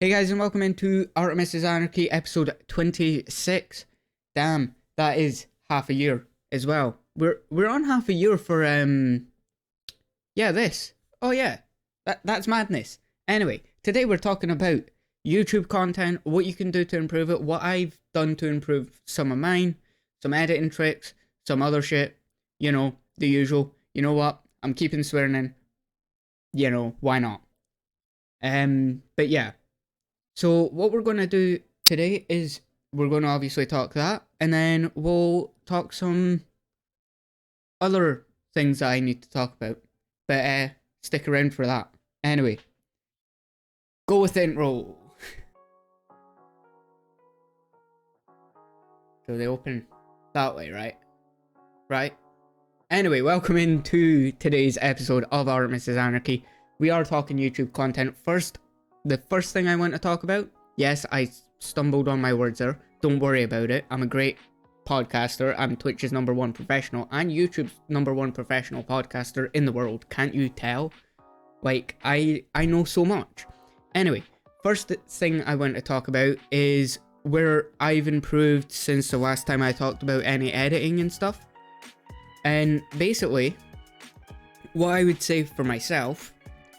Hey guys, and welcome into Artemis Anarchy episode 26. Damn, that is half a year as well. We're on half a year for this. Oh yeah. That's madness. Anyway, today we're talking about YouTube content, what you can do to improve it, what I've done to improve some of mine, some editing tricks, some other shit, you know, the usual. You know what? I'm keeping swearing in. You know, why not? But yeah. So what we're going to do today is we're going to obviously talk that, and then we'll talk some other things that I need to talk about. But stick around for that. Anyway, go with the intro. So they open that way, right? Right? Anyway, welcome into today's episode of Artemis Anarchy. We are talking YouTube content. The first thing I want to talk about, yes, I stumbled on my words there. Don't worry about it. I'm a great podcaster. I'm Twitch's #1 professional and YouTube's #1 professional podcaster in the world. Can't you tell? Like, I know so much. Anyway, first thing I want to talk about is where I've improved since the last time I talked about any editing and stuff. And basically, what I would say for myself,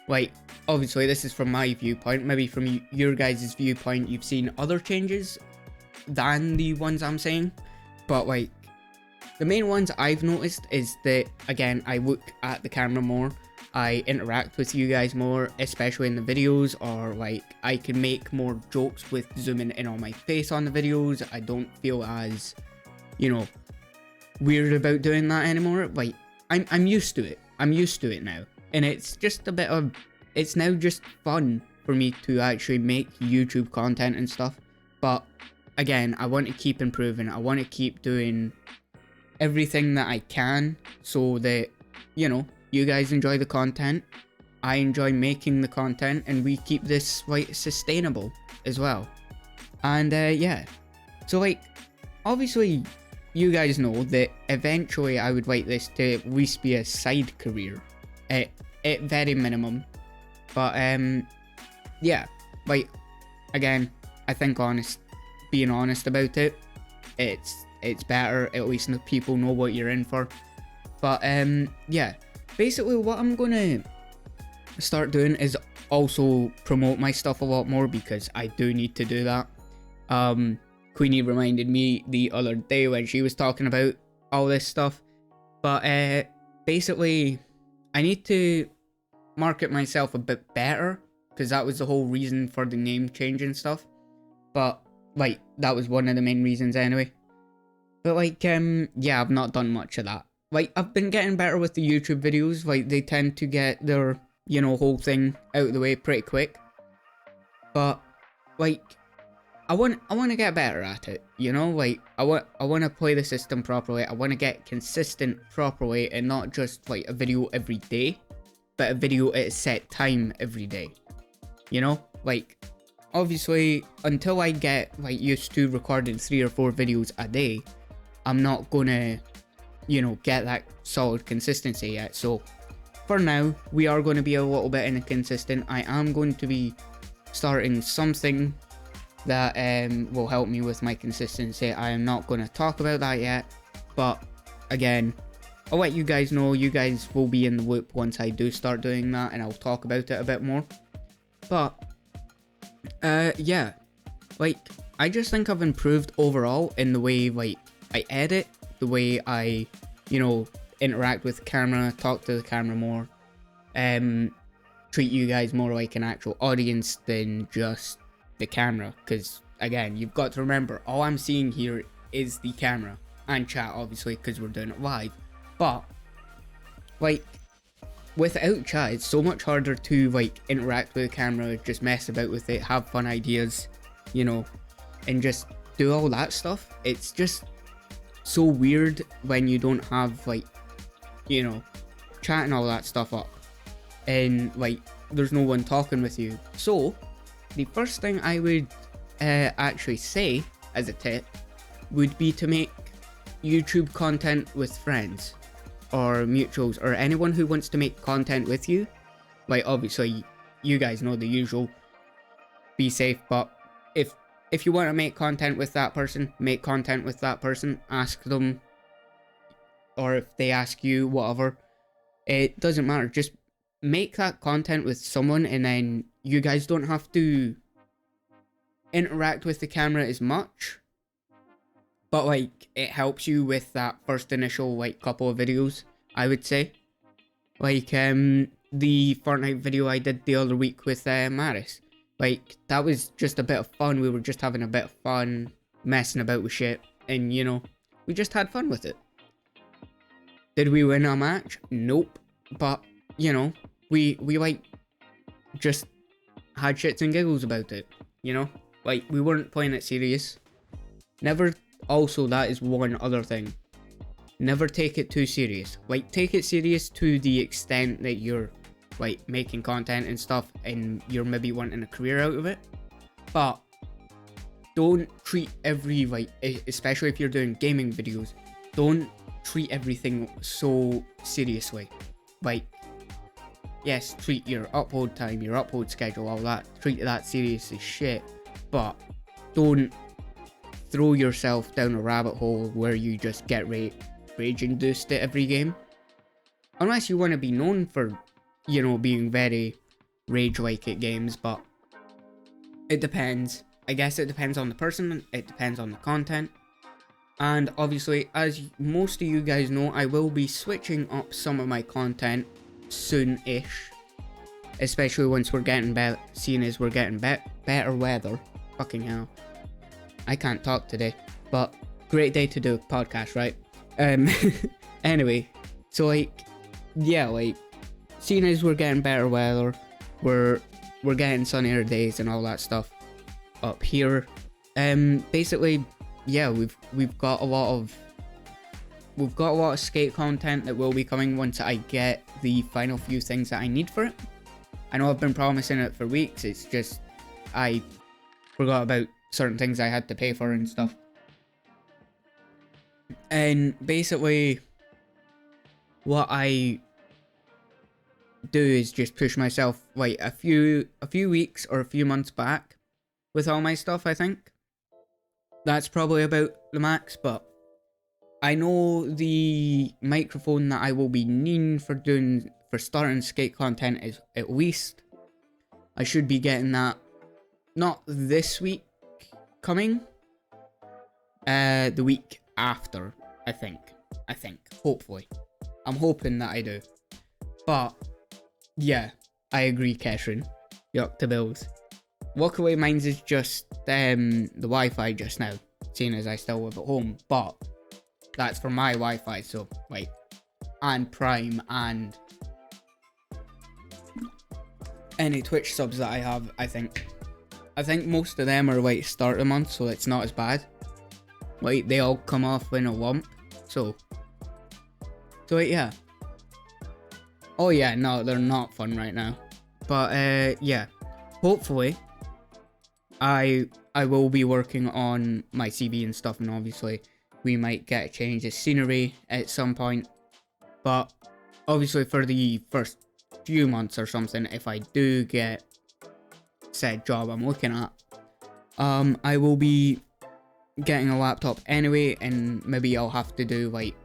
like, obviously this is from my viewpoint, maybe from your guys' viewpoint you've seen other changes than the ones I'm saying, but like, the main ones I've noticed is that, again, I look at the camera more, I interact with you guys more, especially in the videos, or like, I can make more jokes with zooming in on my face on the videos. I don't feel as, you know, weird about doing that anymore. Like, I'm used to it. I'm used to it now. And it's just a bit of, it's now just fun for me to actually make YouTube content and stuff. But again, I want to keep improving. I want to keep doing everything that I can so that, you know, you guys enjoy the content, I enjoy making the content, and we keep this, like, sustainable as well. And yeah, so like, obviously you guys know that eventually I would like this to at least be a side career at very minimum. But yeah, like, again, I think being honest about it, it's better. At least people know what you're in for. But yeah, basically what I'm gonna start doing is also promote my stuff a lot more, because I do need to do that. Queenie reminded me the other day when she was talking about all this stuff. But basically, I need to market myself a bit better, because that was the whole reason for the name change and stuff. But like, that was one of the main reasons anyway. But like, yeah, I've not done much of that. Like, I've been getting better with the YouTube videos. Like, they tend to get their, you know, whole thing out of the way pretty quick. But like, I want to get better at it, you know? Like, I want to play the system properly. I want to get consistent properly, and not just like a video every day, but a video at a set time every day. You know? Like, obviously, until I get like used to recording 3 or 4 videos a day, I'm not gonna, you know, get that solid consistency yet. So for now, we are going to be a little bit inconsistent. I am going to be starting something that will help me with my consistency. I am not going to talk about that yet, but again, I'll let you guys know. You guys will be in the loop once I do start doing that, and I'll talk about it a bit more. But yeah, like, I just think I've improved overall in the way, like, I edit, the way I, you know, interact with the camera, talk to the camera more, treat you guys more like an actual audience than just the camera. Because again, you've got to remember, all I'm seeing here is the camera and chat, obviously, because we're doing it live. But like, without chat, it's so much harder to like interact with the camera, just mess about with it, have fun ideas, you know, and just do all that stuff. It's just so weird when you don't have, like, you know, chat and all that stuff up, and like, there's no one talking with you. So the first thing I would actually say as a tip would be to make YouTube content with friends or mutuals, or anyone who wants to make content with you. Like, obviously, you guys know the usual. be safe. But if you want to make content with that person, make content with that person. Ask them, or if they ask you, whatever, it doesn't matter. Just make that content with someone, and then you guys don't have to interact with the camera as much, but like it helps you with that first initial like couple of videos, I would say. Like the Fortnite video I did the other week with Maris, like that was just a bit of fun. We were just having a bit of fun, messing about with shit, and you know, we just had fun with it. Did we win a match? Nope. But you know, we like just had shits and giggles about it, you know? Like, we weren't playing it serious. Never, also, that is one other thing. Never take it too serious. Like, take it serious to the extent that you're, like, making content and stuff, and you're maybe wanting a career out of it. But don't treat every, like, especially if you're doing gaming videos, don't treat everything so seriously. Like, yes, treat your upload time, your upload schedule, all that, treat that serious as shit. But don't throw yourself down a rabbit hole where you just get rage-induced at every game. Unless you want to be known for, you know, being very rage-like at games, but it depends. I guess it depends on the person, it depends on the content. And obviously, as most of you guys know, I will be switching up some of my content soon-ish. Especially once we're getting seeing as we're getting better weather. Fucking hell. I can't talk today, but great day to do a podcast, right? Anyway, so like, yeah, like, seeing as we're getting better weather, we're getting sunnier days and all that stuff up here. Basically, yeah, we've got a lot of skate content that will be coming once I get the final few things that I need for it. I know I've been promising it for weeks, it's just I forgot about certain things I had to pay for and stuff. And basically, what I do is just push myself like a few weeks or a few months back with all my stuff, I think. That's probably about the max, but I know the microphone that I will be needing for starting skate content is at least, I should be getting that not this week coming, the week after, I think, hopefully. I'm hoping that I do. But yeah, I agree, Kesrin. Yuck to bills. Luckily mine's is just the Wi-Fi just now, seeing as I still live at home, but that's for my Wi-Fi, so like, and Prime and any Twitch subs that I have. I think most of them are like start of the month, so it's not as bad. Like, they all come off in a lump, so yeah. Oh yeah, no, they're not fun right now, but yeah, hopefully I will be working on my CV and stuff, and obviously we might get a change of scenery at some point. But obviously for the first few months or something, if I do get said job I'm looking at, I will be getting a laptop anyway, and maybe I'll have to do like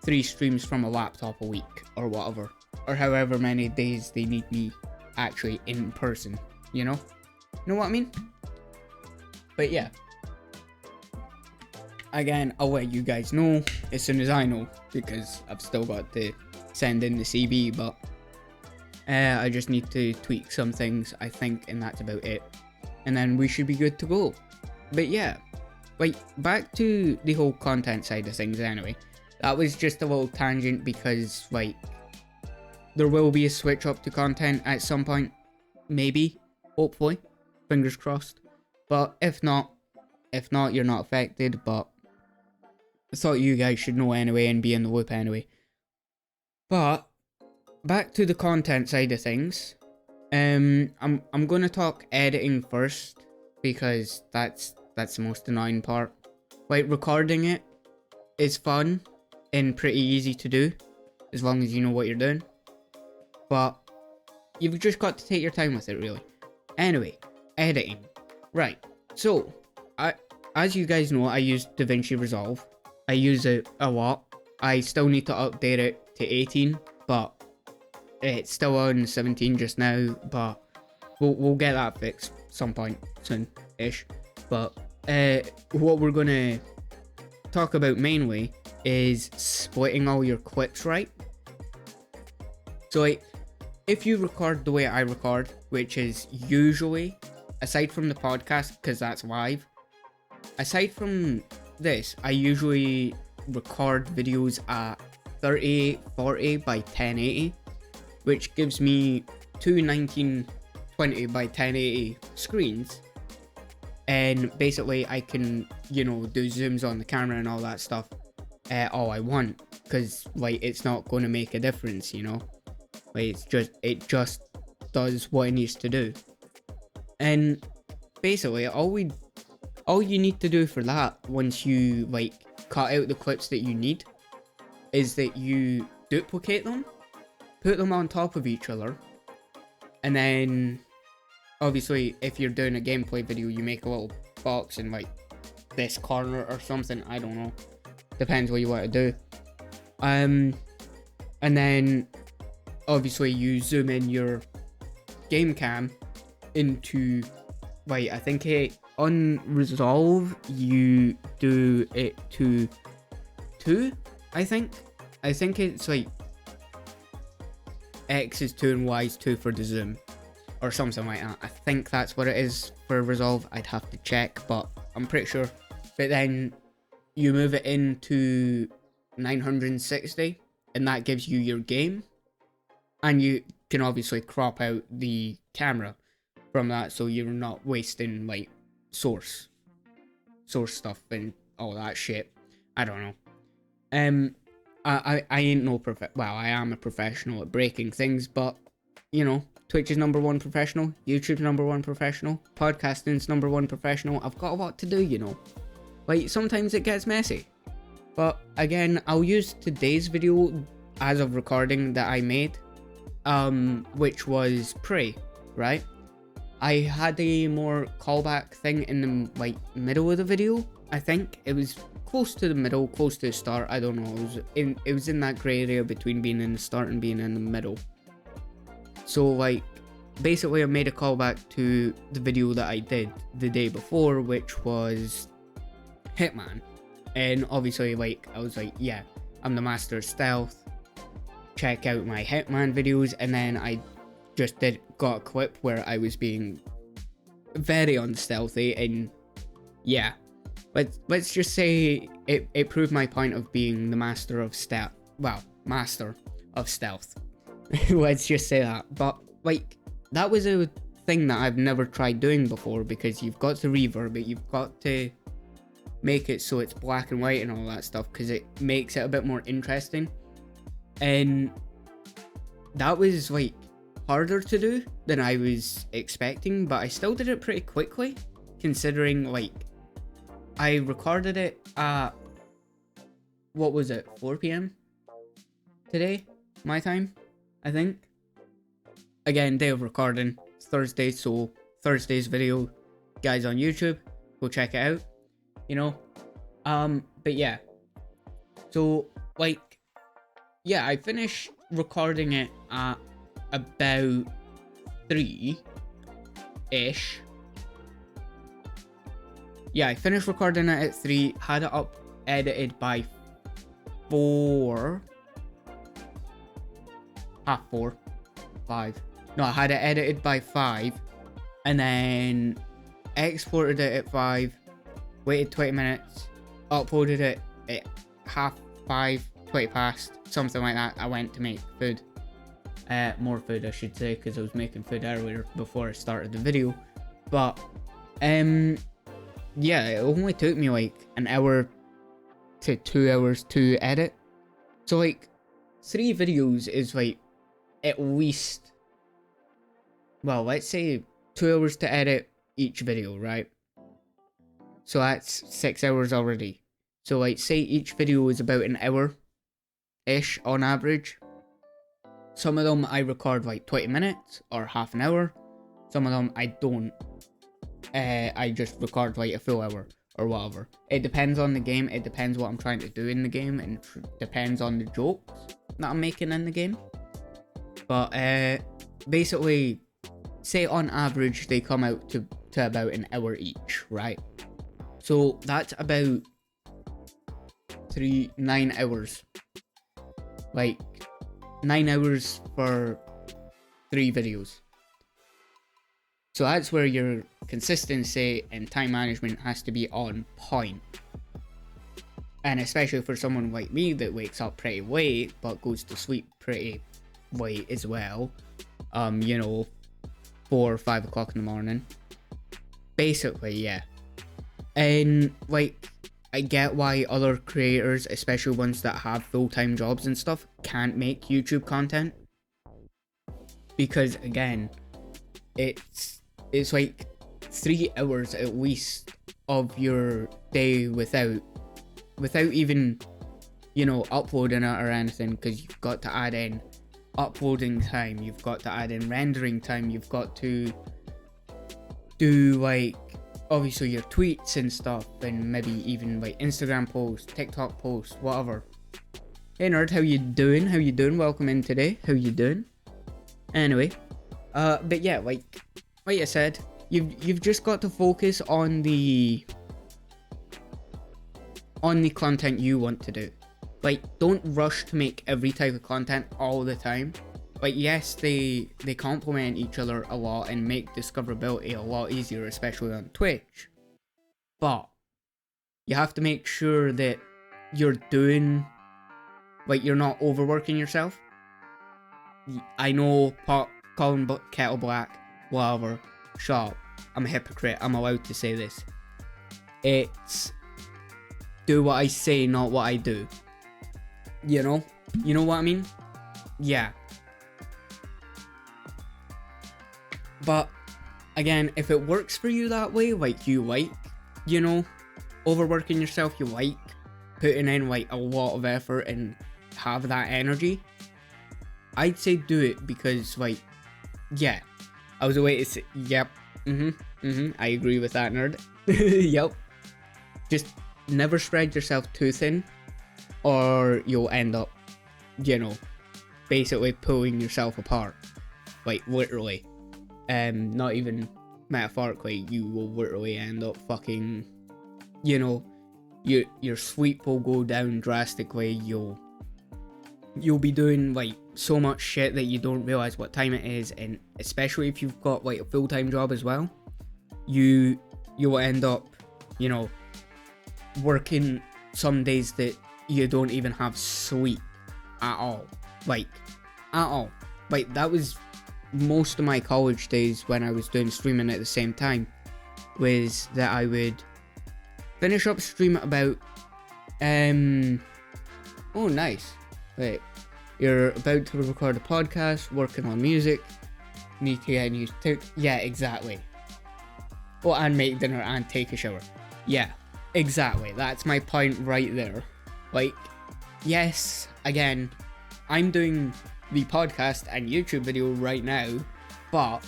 3 streams from a laptop a week or whatever, or however many days they need me actually in person, you know what I mean? But yeah, again, I'll let you guys know as soon as I know, because I've still got to send in the CV, but I just need to tweak some things, I think, and that's about it. And then we should be good to go. But yeah, like, back to the whole content side of things anyway. That was just a little tangent because, like, there will be a switch up to content at some point. Maybe. Hopefully. Fingers crossed. But if not, you're not affected, but I thought you guys should know anyway and be in the loop anyway. But back to the content side of things. I'm gonna talk editing first, because that's the most annoying part. Like, recording it is fun and pretty easy to do as long as you know what you're doing. But you've just got to take your time with it, really. Anyway, editing. Right, so as you guys know, I use DaVinci Resolve. I use it a lot. I still need to update it to 18, but it's still on 17 just now, but we'll get that fixed some point soon-ish. But what we're gonna talk about mainly is splitting all your clips right. So like, if you record the way I record, which is usually, aside from the podcast, because that's live, aside from this, I usually record videos at 3040 by 1080, which gives me two 1920 by 1080 screens, and basically I can, you know, do zooms on the camera and all that stuff all I want, because like it's not going to make a difference, you know, like it just does what it needs to do. And basically all you need to do for that, once you like cut out the clips that you need, is that you duplicate them, put them on top of each other, and then obviously if you're doing a gameplay video, you make a little box in like this corner or something, I don't know, depends what you want to do. And then obviously you zoom in your game cam into, like, I think on Resolve you do it to 2, I think it's like X is 2 and Y is 2 for the zoom or something like that. I think that's what it is for Resolve. I'd have to check, but I'm pretty sure. But then you move it into 960 and that gives you your game, and you can obviously crop out the camera from that, so you're not wasting like source stuff and all that shit. I don't know. I ain't no well, I am a professional at breaking things, but you know, Twitch is #1 professional, YouTube's #1 professional, podcasting's #1 professional. I've got a lot to do, you know. Like, sometimes it gets messy. But again, I'll use today's video as of recording that I made, which was Prey, right? I had a more callback thing in the like middle of the video. I think it was close to the middle, close to the start. I don't know. It was in that grey area between being in the start and being in the middle. So like, basically I made a callback to the video that I did the day before, which was Hitman. And obviously, like, I was like, yeah, I'm the master of stealth. Check out my Hitman videos. And then I just got a clip where I was being very unstealthy, and yeah, let's just say it proved my point of being the master of stealth. Well, master of stealth. Let's just say that. But like, that was a thing that I've never tried doing before, because you've got to reverb it, you've got to make it so it's black and white and all that stuff, because it makes it a bit more interesting. And that was like harder to do than I was expecting, but I still did it pretty quickly, considering like I recorded it at, what was it, 4 p.m. today, my time, I think. Again, day of recording, it's Thursday, so Thursday's video, guys on YouTube, go check it out, you know. But yeah, so like, yeah, I finished recording it at about 3-ish. Yeah, I finished recording it at 3, had it up edited by 4, 5. No, I had it edited by 5, and then exported it at 5, waited 20 minutes, uploaded it at 5:30, 20 past, something like that. I went to make food. More food, I should say, because I was making food earlier before I started the video. But, yeah, it only took me like an hour to 2 hours to edit. So like, 3 videos is like at least, well, let's say 2 hours to edit each video, right? So that's 6 hours already. So like, say each video is about an hour-ish on average. Some of them I record like 20 minutes or half an hour. Some of them I don't. I just record like a full hour or whatever. It depends on the game, it depends what I'm trying to do in the game, and depends on the jokes that I'm making in the game. But basically, say on average they come out to about an hour each, right? So that's about 9 hours. Like 9 hours for 3 videos. So that's where your consistency and time management has to be on point. And especially for someone like me that wakes up pretty late but goes to sleep pretty late as well. 4 or 5 o'clock in the morning. Basically, yeah. And like, I get why other creators, especially ones that have full-time jobs and stuff, can't make YouTube content. Because again, it's like 3 hours at least of your day without even, uploading it or anything, because you've got to add in uploading time, you've got to add in rendering time, you've got to do like obviously your tweets and stuff, and maybe even like Instagram posts, TikTok posts, whatever. Hey nerd, how you doing? Welcome in today. How you doing? Anyway, but yeah, like I said, you've just got to focus on the content you want to do. Like, don't rush to make every type of content all the time. Like, yes, they complement each other a lot and make discoverability a lot easier, especially on Twitch. But you have to make sure that you're doing, like, you're not overworking yourself. I know calling kettle black, whatever, shut up. I'm a hypocrite, I'm allowed to say this. It's do what I say, not what I do. You know what I mean? Yeah. But again, if it works for you that way, like you like, overworking yourself, you like putting in like a lot of effort and have that energy, I'd say do it, because like, yeah, I was away to say, yep, I agree with that, nerd. Yep. Just never spread yourself too thin, or you'll end up, basically pulling yourself apart. Like, literally. Not even metaphorically, you will literally end up fucking, your sleep will go down drastically, you'll be doing like so much shit that you don't realize what time it is, and especially if you've got like a full-time job as well, you will end up, working some days that you don't even have sleep at all. Like, that was most of my college days when I was doing streaming at the same time, was that I would finish up stream at about oh nice, wait, you're about to record a podcast, working on music, need to get used to, yeah, exactly. Oh, and make dinner and take a shower. Yeah, exactly, that's my point right there. Like, yes, again, I'm doing the podcast and YouTube video right now, but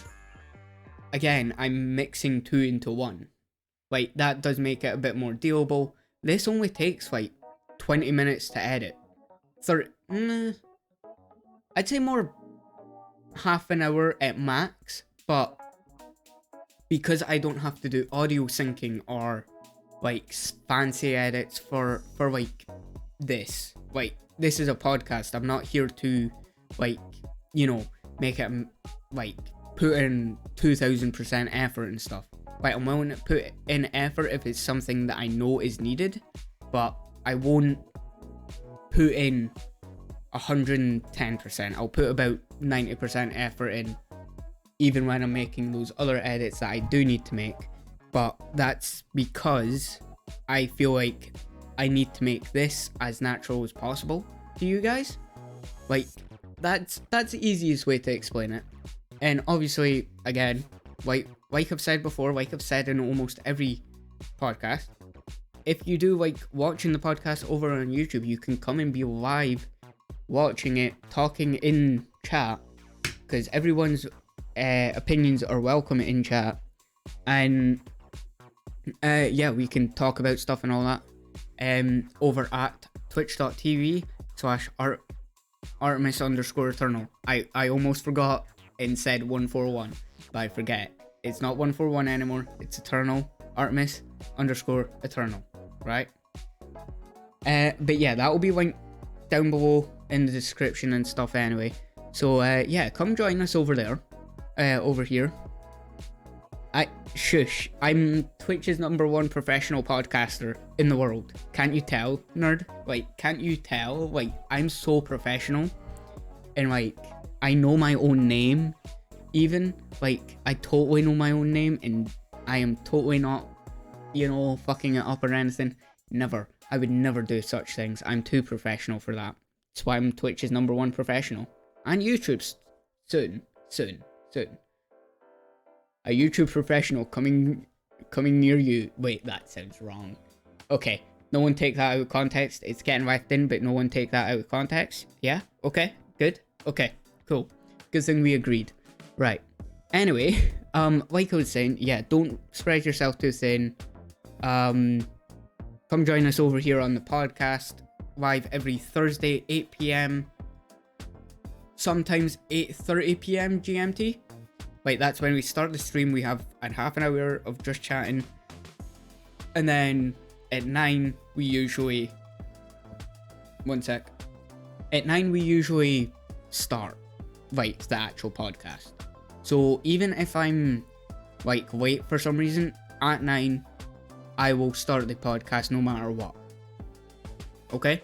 again, I'm mixing 2 into 1. Like, that does make it a bit more dealable. This only takes like 20 minutes to edit. I'd say more half an hour at max, but because I don't have to do audio syncing or like fancy edits for like this. Like, this is a podcast. I'm not here to like, make it like put in 2000% effort and stuff. Like, I'm willing to put in effort if it's something that I know is needed, but I won't put in 110%. I'll put about 90% effort in, even when I'm making those other edits that I do need to make. But that's because I feel like I need to make this as natural as possible to you guys. Like, that's the easiest way to explain it. And obviously, again, like I've said before, like I've said in almost every podcast, if you do like watching the podcast over on YouTube, you can come and be live watching it, talking in chat, because everyone's opinions are welcome in chat. And yeah, we can talk about stuff and all that. Over at twitch.tv/Artemis_Eternal. I almost forgot and said 141, but I forget. It's not 141 anymore. It's Eternal. Artemis_Eternal. Right? But yeah, that will be linked down below in the description and stuff anyway. So yeah, come join us over there. Over here. I'm Twitch's #1 professional podcaster in the world. Can't you tell, nerd? Like, can't you tell? Like, I'm so professional. And like, I know my own name. Even, like, I totally know my own name. And I am totally not, you know, fucking it up or anything. Never. I would never do such things. I'm too professional for that. That's why I'm Twitch's #1 professional. And YouTube's soon. A YouTube professional coming near you. Wait, that sounds wrong. Okay, no one take that out of context. It's getting whacked in, but no one take that out of context. Yeah? Okay, good. Okay, cool. Good thing we agreed. Right. Anyway, like I was saying, yeah, don't spread yourself too thin. Come join us over here on the podcast, live every Thursday, 8 PM. Sometimes 8:30 PM GMT. Like, that's when we start the stream. We have a half an hour of just chatting. And then at 9, we usually... One sec. At 9, we usually start, like, the actual podcast. So even if I'm, like, late for some reason, at 9, I will start the podcast no matter what. Okay?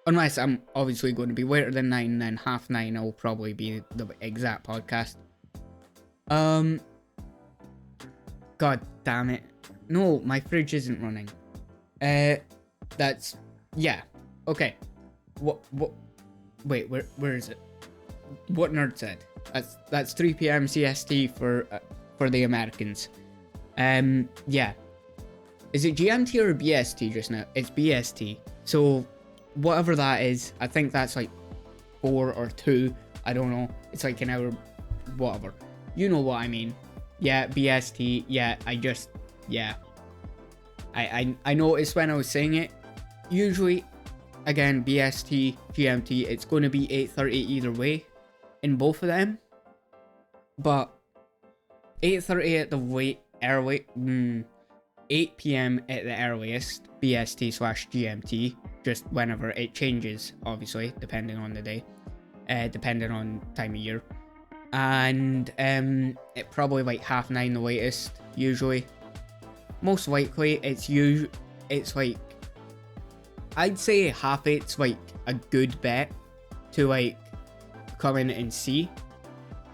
Unless I'm obviously going to be later than 9, then 9:30 will probably be the exact podcast. God damn it. No, my fridge isn't running. That's, yeah. Okay. What, wait, where is it? What nerd said? That's 3 PM CST for the Americans. Yeah. Is it GMT or BST just now? It's BST. So, whatever that is, I think that's like 4 or 2. I don't know. It's like an hour, whatever. You know what I mean. Yeah, BST. Yeah, yeah. I noticed when I was saying it. Usually, again, BST, GMT, it's going to be 8:30 either way in both of them. But 8:30 at the early, 8 PM at the earliest, BST/GMT, just whenever it changes, obviously, depending on the day, depending on time of year. And it probably like 9:30 the latest, usually. Most likely it's like, I'd say 8:30's like a good bet to like come in and see.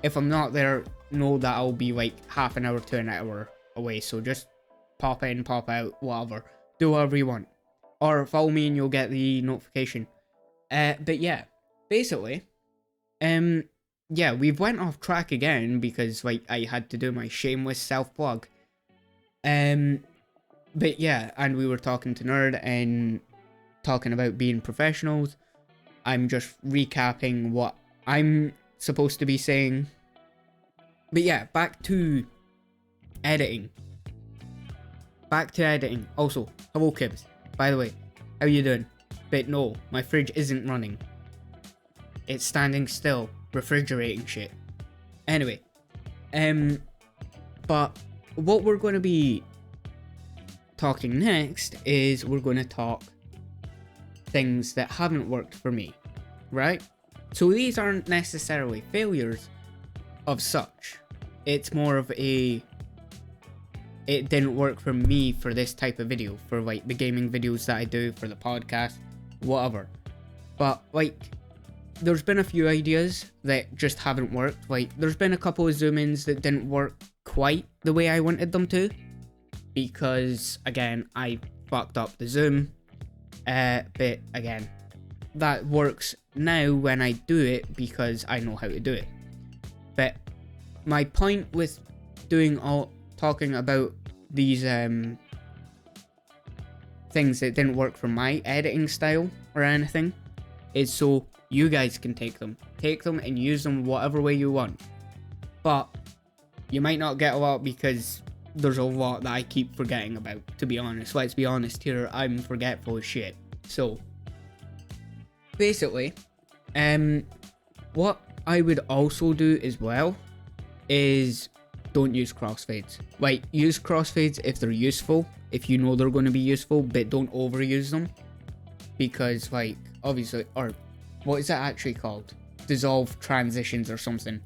If I'm not there, know that I'll be like half an hour to an hour away, so just pop in, pop out, whatever, do whatever you want, or follow me and you'll get the notification. But yeah, basically, yeah, we've went off track again because like I had to do my shameless self-plug. But yeah, and we were talking to Nerd and talking about being professionals. I'm just recapping what I'm supposed to be saying. But yeah, back to editing. Also, hello Kibs. By the way, how you doing? But no, my fridge isn't running. It's standing still, refrigerating shit. Anyway, but what we're going to be talking next is we're going to talk things that haven't worked for me, right? So these aren't necessarily failures of such. It's more of a, it didn't work for me for this type of video, for like the gaming videos that I do, for the podcast, whatever. But like, there's been a few ideas that just haven't worked. Like, there's been a couple of zoom-ins that didn't work quite the way I wanted them to, because again, I fucked up the zoom. But again, that works now when I do it because I know how to do it. But my point with talking about these things that didn't work for my editing style or anything is so you guys can take them and use them whatever way you want. But you might not get a lot because there's a lot that I keep forgetting about, to be honest. Let's be honest here, I'm forgetful as shit. So, basically, what I would also do as well is don't use crossfades. Like, use crossfades if they're useful, if you know they're going to be useful, but don't overuse them. Because, like, obviously, or what is that actually called? Dissolve transitions or something.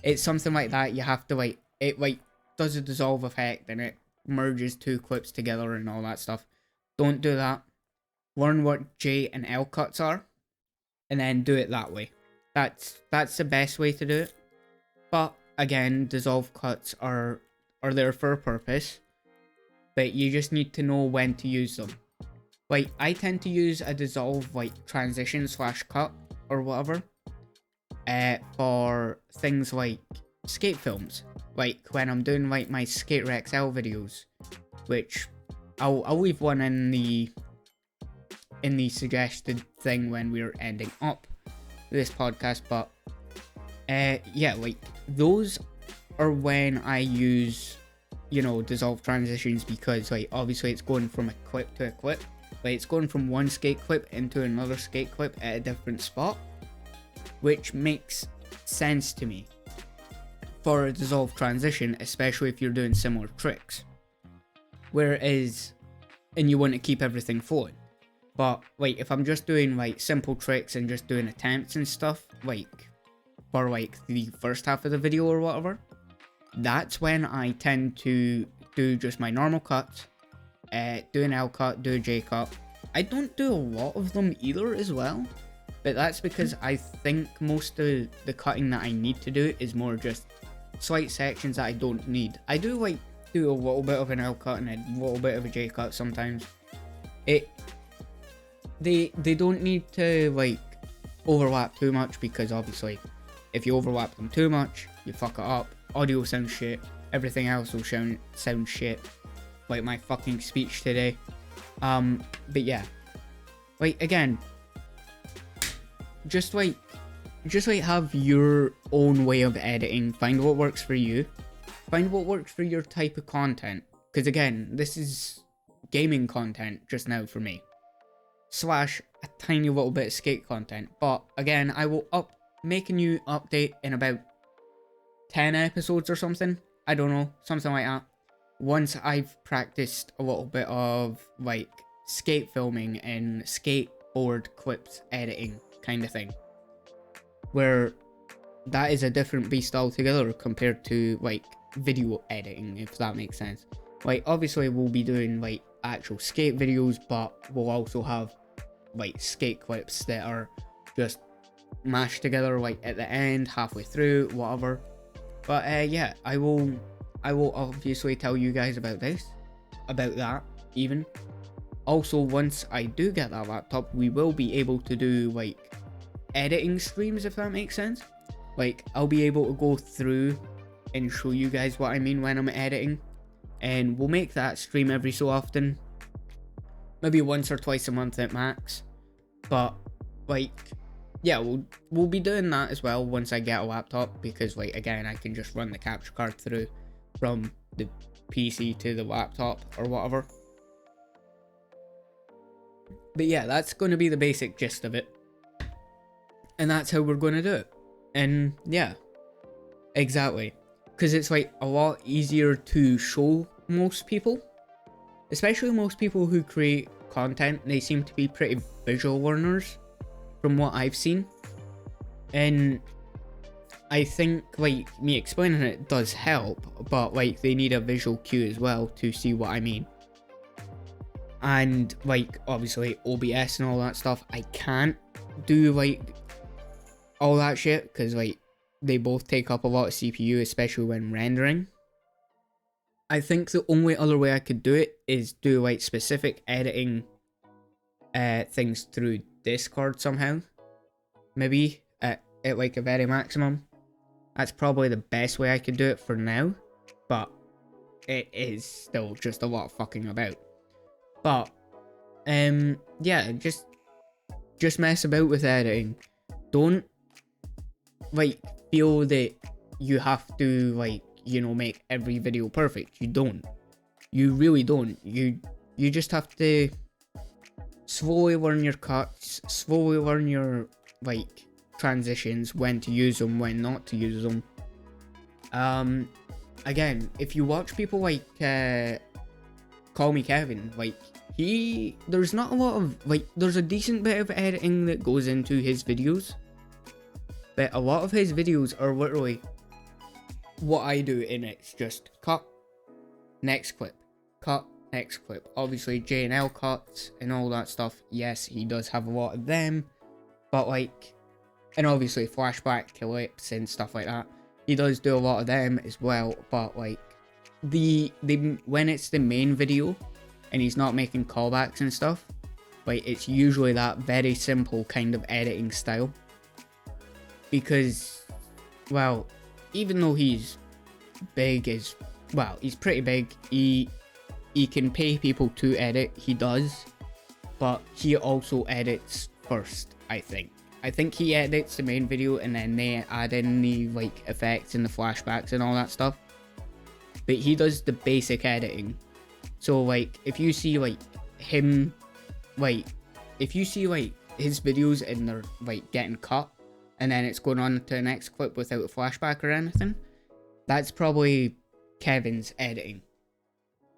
It's something like that. You have to, like, it, like, does a dissolve effect and it merges two clips together and all that stuff. Don't do that. Learn what J and L cuts are, and then do it that way. That's the best way to do it. But again, dissolve cuts are there for a purpose, but you just need to know when to use them. Like, I tend to use a dissolve, like, transition / cut or whatever for things like skate films. Like when I'm doing like my Skater XL videos, which I'll leave one in the suggested thing when we're ending up this podcast. But yeah, like those are when I use, you know, dissolve transitions, because like obviously it's going from a clip to a clip. Like it's going from one skate clip into another skate clip at a different spot, which makes sense to me for a dissolve transition, especially if you're doing similar tricks. Whereas, and you want to keep everything flowing. But like if I'm just doing like simple tricks and just doing attempts and stuff, like for like the first half of the video or whatever, that's when I tend to do just my normal cuts, do an L cut, do a J cut. I don't do a lot of them either as well, but that's because I think most of the cutting that I need to do is more just slight sections that I don't need. I do like do a little bit of an L cut and a little bit of a J cut sometimes. They don't need to like overlap too much, because obviously if you overlap them too much, you fuck it up. Audio sounds shit, everything else will sound shit, like my fucking speech today. But yeah, like again, just have your own way of editing. Find what works for you. Find what works for your type of content. Because again, this is gaming content just now for me. / a tiny little bit of skate content. But again, I will make a new update in about 10 episodes or something. I don't know, something like that. Once I've practiced a little bit of like skate filming and skateboard clips editing kind of thing, where that is a different beast altogether compared to like video editing, if that makes sense. Like obviously we'll be doing like actual skate videos, but we'll also have like skate clips that are just mashed together like at the end, halfway through, whatever. But yeah, I will obviously tell you guys about that even. Also, once I do get that laptop, we will be able to do like editing streams, if that makes sense. Like I'll be able to go through and show you guys what I mean when I'm editing, and we'll make that stream every so often, maybe once or twice a month at max. But like yeah, we'll be doing that as well once I get a laptop, because like again, I can just run the capture card through from the PC to the laptop or whatever. But yeah, that's going to be the basic gist of it, and that's how we're going to do it. And yeah, exactly, because it's like a lot easier to show most people, especially most people who create content. They seem to be pretty visual learners from what I've seen, and I think like me explaining it does help, but like they need a visual cue as well to see what I mean. And like obviously OBS and all that stuff, I can't do like all that shit because like they both take up a lot of CPU, especially when rendering. I think the only other way I could do it is do like specific editing things through Discord somehow, maybe at like a very maximum. That's probably the best way I could do it for now, but it is still just a lot of fucking about. But yeah, just mess about with editing. Don't like feel that you have to like make every video perfect. You don't. You really don't. You just have to slowly learn your cuts, slowly learn your like transitions, when to use them, when not to use them. Again, if you watch people like Call Me Kevin, like there's not a lot of there's a decent bit of editing that goes into his videos, but a lot of his videos are literally what I do, and it's just cut, next clip, cut, next clip. Obviously J&L cuts and all that stuff, yes, he does have a lot of them, but and obviously flashback clips and stuff like that, he does do a lot of them as well. But when it's the main video and he's not making callbacks and stuff, it's usually that very simple kind of editing style, because, well, even though he's he's pretty big, he can pay people to edit, he does, but he also edits first, I think he edits the main video and then they add in the effects and the flashbacks and all that stuff, but he does the basic editing. So if you see him, if you see his videos and they're getting cut and then it's going on to the next clip without a flashback or anything, that's probably Kevin's editing.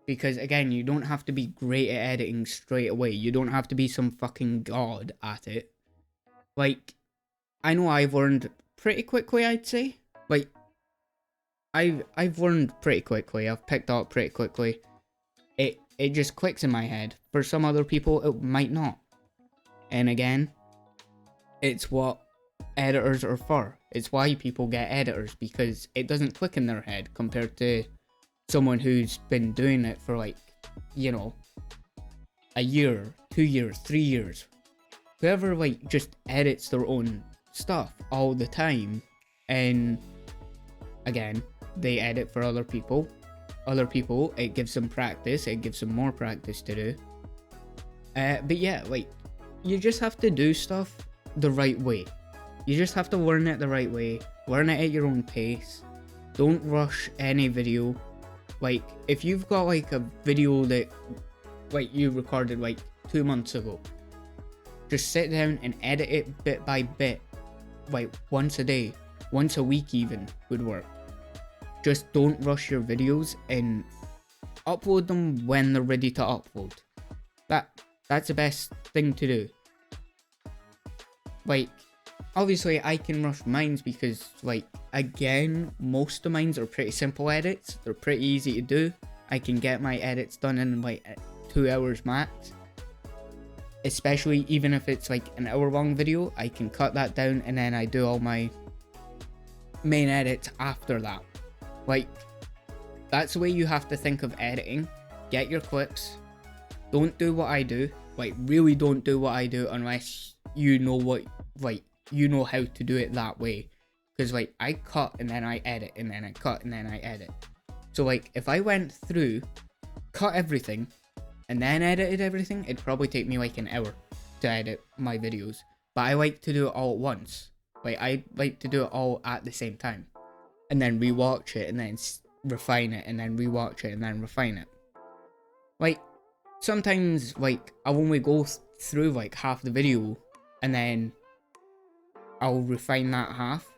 Because again, you don't have to be great at editing straight away. You don't have to be some fucking god at it. I know I've learned pretty quickly, I'd say. I've learned pretty quickly. I've picked up pretty quickly. It just clicks in my head. For some other people, it might not. And again, it's what editors are for. It's why people get editors, because it doesn't click in their head compared to someone who's been doing it for a year, 2 years, 3 years. Whoever just edits their own stuff all the time, and again, they edit for other people, it gives them practice, it gives them more practice to do. But yeah, you just have to do stuff the right way. You just have to learn it the right way, learn it at your own pace. Don't rush any video. If you've got a video that you recorded 2 months ago, just sit down and edit it bit by bit, once a day, once a week even would work. Just don't rush your videos and upload them when they're ready to upload. That's the best thing to do. Obviously I can rush mines because again, most of mines are pretty simple edits. They're pretty easy to do. I can get my edits done in 2 hours max. Especially even if it's an hour long video, I can cut that down and then I do all my main edits after that. That's the way you have to think of editing. Get your clips. Don't do what I do. Really don't do what I do unless you know you know how to do it that way. Because I cut and then I edit and then I cut and then I edit. So if I went through, cut everything, and then edited everything, it'd probably take me an hour to edit my videos. But I like to do it all at once. I like to do it all at the same time, and then rewatch it and then refine it, and then rewatch it and then refine it. Sometimes I'll only go through half the video and then I'll refine that half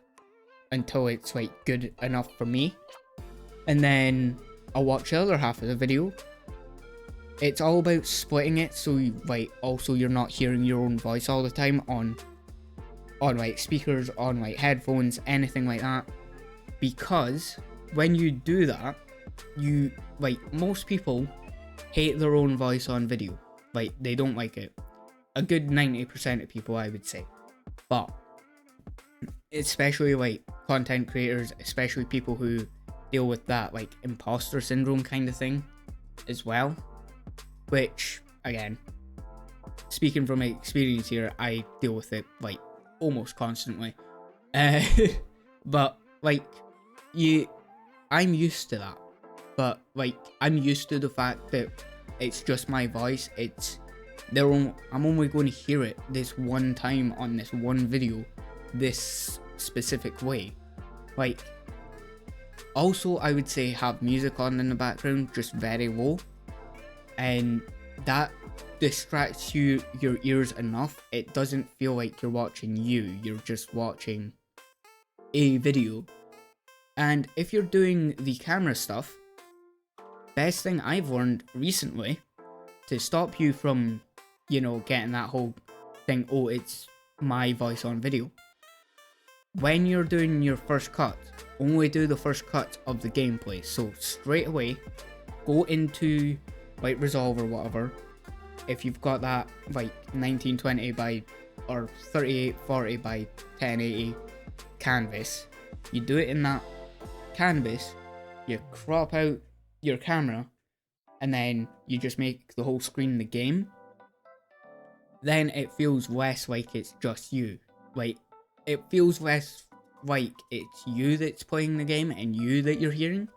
until it's good enough for me, and then I'll watch the other half of the video. It's all about splitting it, so also you're not hearing your own voice all the time on speakers, on headphones, anything like that. Because when you do that, you most people hate their own voice on video. They don't like it. A good 90% of people, I would say. But especially content creators, especially people who deal with that imposter syndrome kind of thing as well. Which, again, speaking from experience here, I deal with it almost constantly. But I'm used to that. But I'm used to the fact that it's just my voice. I'm only going to hear it this one time on this one video, this specific way. Also, I would say have music on in the background, just very low, and that distracts your ears enough. It doesn't feel like you're watching you're just watching a video. And if you're doing the camera stuff, best thing I've learned recently to stop you from, getting that whole thing, oh, it's my voice on video. When you're doing your first cut, only do the first cut of the gameplay. So straight away, go into like Resolve or whatever. If you've got that like 1920 by or 3840 by 1080 canvas, you do it in that canvas, you crop out your camera, and then you just make the whole screen the game. Then it feels less like it's just you. Like, it feels less like it's you that's playing the game and you that you're hearing.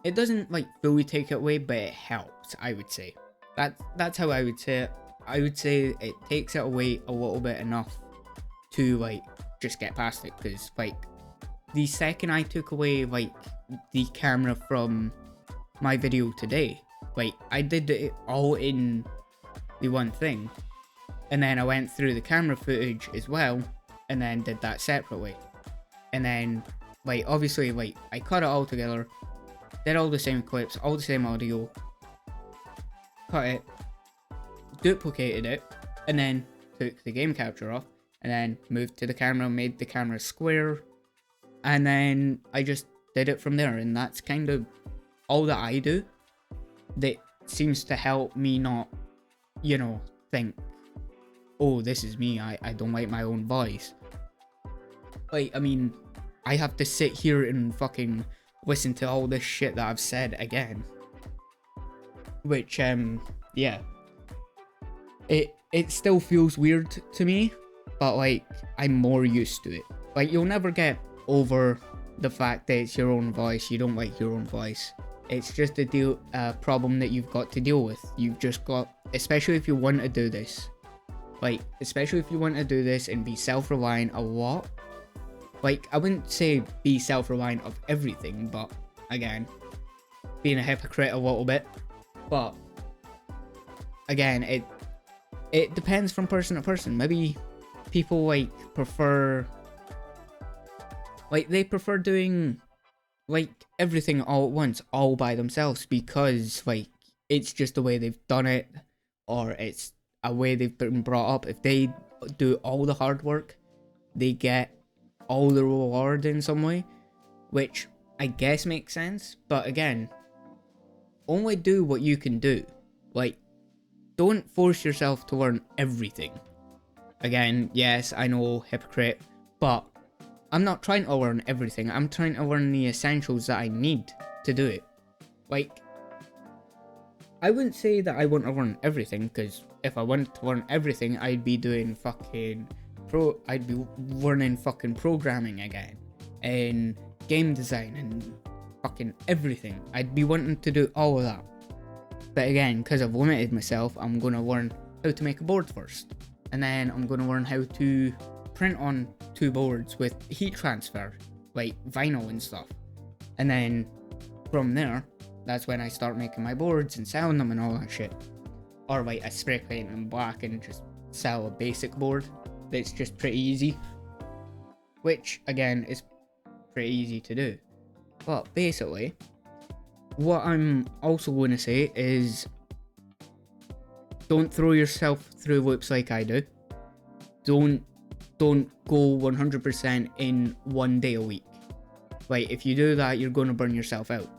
It doesn't like fully take it away, but it helps, I would say. That's how I would say it. I would say it takes it away a little bit enough to like just get past it, because like the second I took away like the camera from my video today, like I did it all in the one thing, and then I went through the camera footage as well, and then did that separately, and then like obviously like I cut it all together, did all the same clips, all the same audio, cut it, duplicated it, and then took the game capture off, and then moved to the camera, made the camera square, and then I just did it from there. And that's kind of all that I do. That seems to help me not, think, oh, this is me, I don't like my own voice. Like, I mean, I have to sit here and fucking listen to all this shit that I've said again. Which, yeah. It still feels weird to me, but like, I'm more used to it. Like, you'll never get over the fact that it's your own voice, you don't like your own voice. It's just a problem that you've got to deal with. You've just got, especially if you want to do this, and be self-reliant a lot. Like, I wouldn't say be self-reliant of everything, but again, being a hypocrite a little bit. But again, it depends from person to person. Maybe people prefer doing like everything all at once, all by themselves, because like it's just the way they've done it, or it's a way they've been brought up. If they do all the hard work, they get all the reward in some way, which I guess makes sense. But again, only do what you can do. Like, don't force yourself to learn everything. Again, yes, I know, hypocrite, but I'm not trying to learn everything. I'm trying to learn the essentials that I need to do it. Like, I wouldn't say that I want to learn everything, because if I wanted to learn everything, I'd be doing I'd be learning fucking programming again, and game design, and fucking everything. I'd be wanting to do all of that. But again, because I've limited myself, I'm going to learn how to make a board first. And then I'm going to learn how to print on 2 boards with heat transfer, like vinyl and stuff. And then from there, that's when I start making my boards and selling them and all that shit. Or like I spray paint them black and just sell a basic board that's just pretty easy. Which again is pretty easy to do. But basically, what I'm also going to say is, don't throw yourself through loops like I do. Don't go 100% in one day a week. Like, if you do that, you're going to burn yourself out.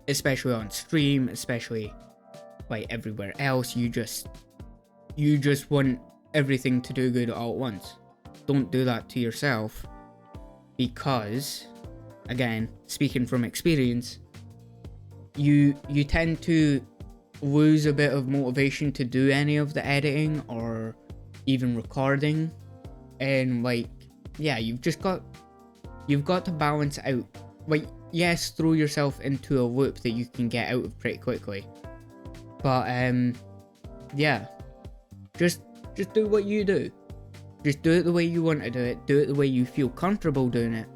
Especially on stream, especially like everywhere else. You just want everything to do good all at once. Don't do that to yourself, because again, speaking from experience, you tend to lose a bit of motivation to do any of the editing or even recording. And like, yeah, you've got to balance out. Like, yes, throw yourself into a loop that you can get out of pretty quickly, but yeah, just do what you do. Just do it the way you want to do it. Do it the way you feel comfortable doing it.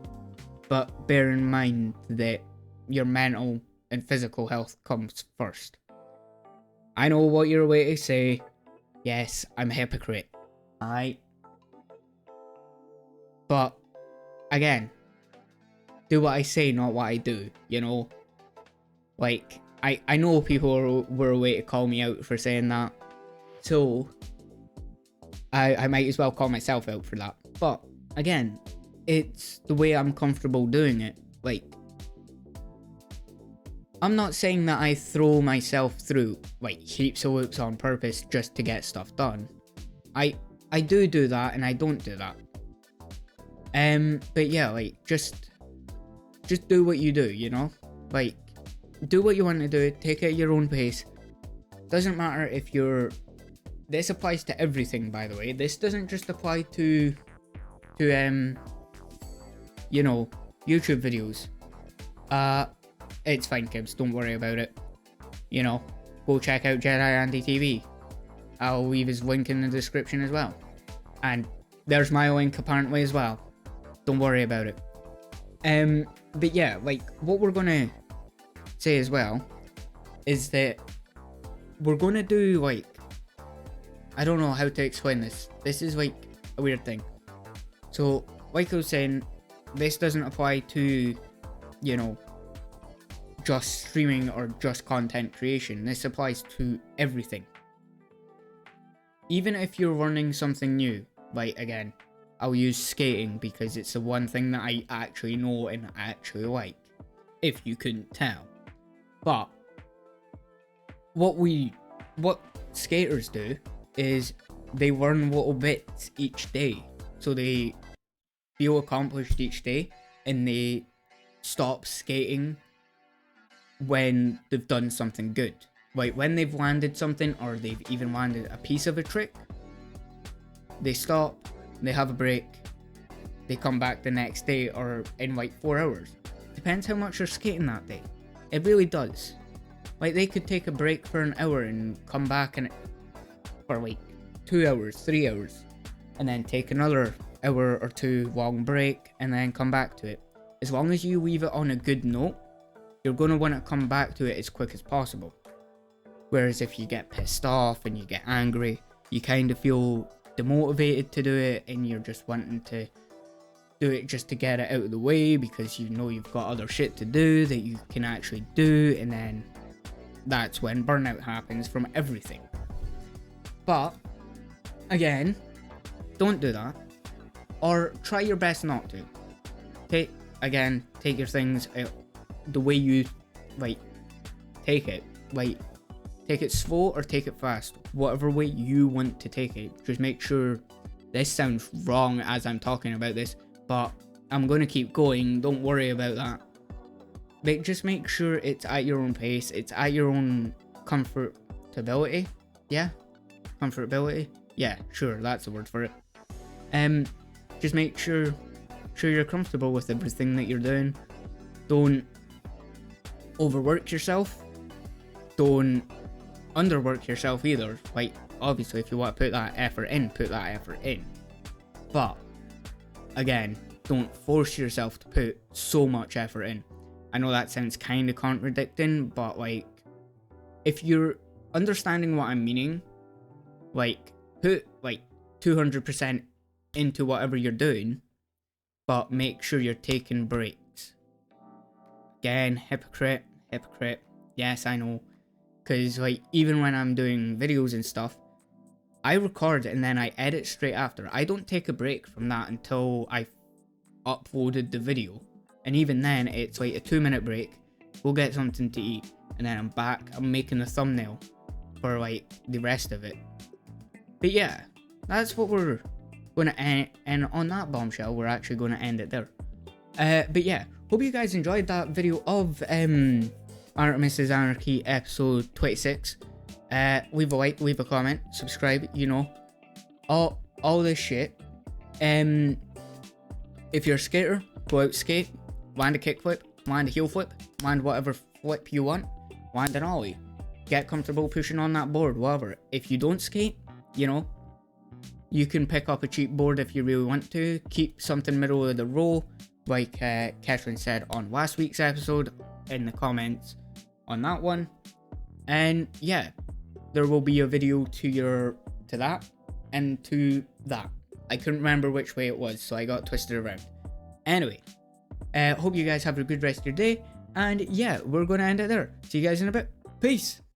but bear in mind that your mental and physical health comes first. I know what you're waiting to say. Yes, I'm a hypocrite. But again, do what I say, not what I do, you know? Like, I know people were away to call me out for saying that, so I might as well call myself out for that. But again, it's the way I'm comfortable doing it. Like, I'm not saying that I throw myself through like heaps of loops on purpose just to get stuff done. I do that, and I don't do that. But yeah, like just do what you do, you know? Like, do what you want to do, take it at your own pace. Doesn't matter if you're... This applies to everything, by the way. This doesn't just apply to you know, YouTube videos. It's fine, kids, don't worry about it. You know, go check out Jediandytv. I'll leave his link in the description as well. And there's my link apparently as well. Don't worry about it. But yeah, like, what we're gonna say as well is that we're gonna do, like, I don't know how to explain this. This is like a weird thing. So, like I was saying, this doesn't apply to, you know, just streaming or just content creation. This applies to everything. Even if you're learning something new, like, again, I'll use skating because it's the one thing that I actually know and actually like, if you couldn't tell. But what skaters do is they learn little bits each day, so they feel accomplished each day, and they stop skating when they've done something good. Like when they've landed something, or they've even landed a piece of a trick, they stop, they have a break, they come back the next day, or in like 4 hours. Depends how much you're skating that day. It really does. Like, they could take a break for an hour and come back and for like 2 hours, 3 hours, and then take another hour or two long break and then come back to it. As long as you leave it on a good note, you're going to want to come back to it as quick as possible. Whereas if you get pissed off and you get angry, you kind of feel demotivated to do it, and you're just wanting to do it just to get it out of the way because you know you've got other shit to do that you can actually do, and then that's when burnout happens from everything. But again, don't do that, or try your best not to. Take your things out the way you like take it. Like, take it slow or take it fast, whatever way you want to take it. Just make sure, this sounds wrong as I'm talking about this, but I'm going to keep going, don't worry about that. But just make sure it's at your own pace, it's at your own comfortability. Yeah? Comfortability? Yeah, sure, that's the word for it. Just make sure you're comfortable with everything that you're doing. Don't overwork yourself. Don't underwork yourself either. Like, obviously, if you want to put that effort in, put that effort in. But again, don't force yourself to put so much effort in. I know that sounds kind of contradicting, but like, if you're understanding what I'm meaning, like, put like 200% into whatever you're doing, but make sure you're taking breaks. Again, hypocrite. Yes, I know. Because like, even when I'm doing videos and stuff, I record and then I edit straight after. I don't take a break from that until I've uploaded the video. And even then, it's like a 2-minute break. Go get something to eat, and then I'm back. I'm making the thumbnail for like the rest of it. But yeah, that's what we're going to end. And on that bombshell, we're actually going to end it there. But yeah, hope you guys enjoyed that video of Artemis Anarchy episode 26. Leave a like, leave a comment, subscribe, you know, all this shit. If you're a skater, go out skate, land a kickflip, land a heel flip, land whatever flip you want, land an ollie, get comfortable pushing on that board, whatever. If you don't skate, you know, you can pick up a cheap board if you really want to, keep something middle of the row, like Catherine said on last week's episode in the comments on that one. And yeah, there will be a video to that and to that. I couldn't remember which way it was, so I got twisted around. Anyway, hope you guys have a good rest of your day, and yeah, we're going to end it there. See you guys in a bit. Peace!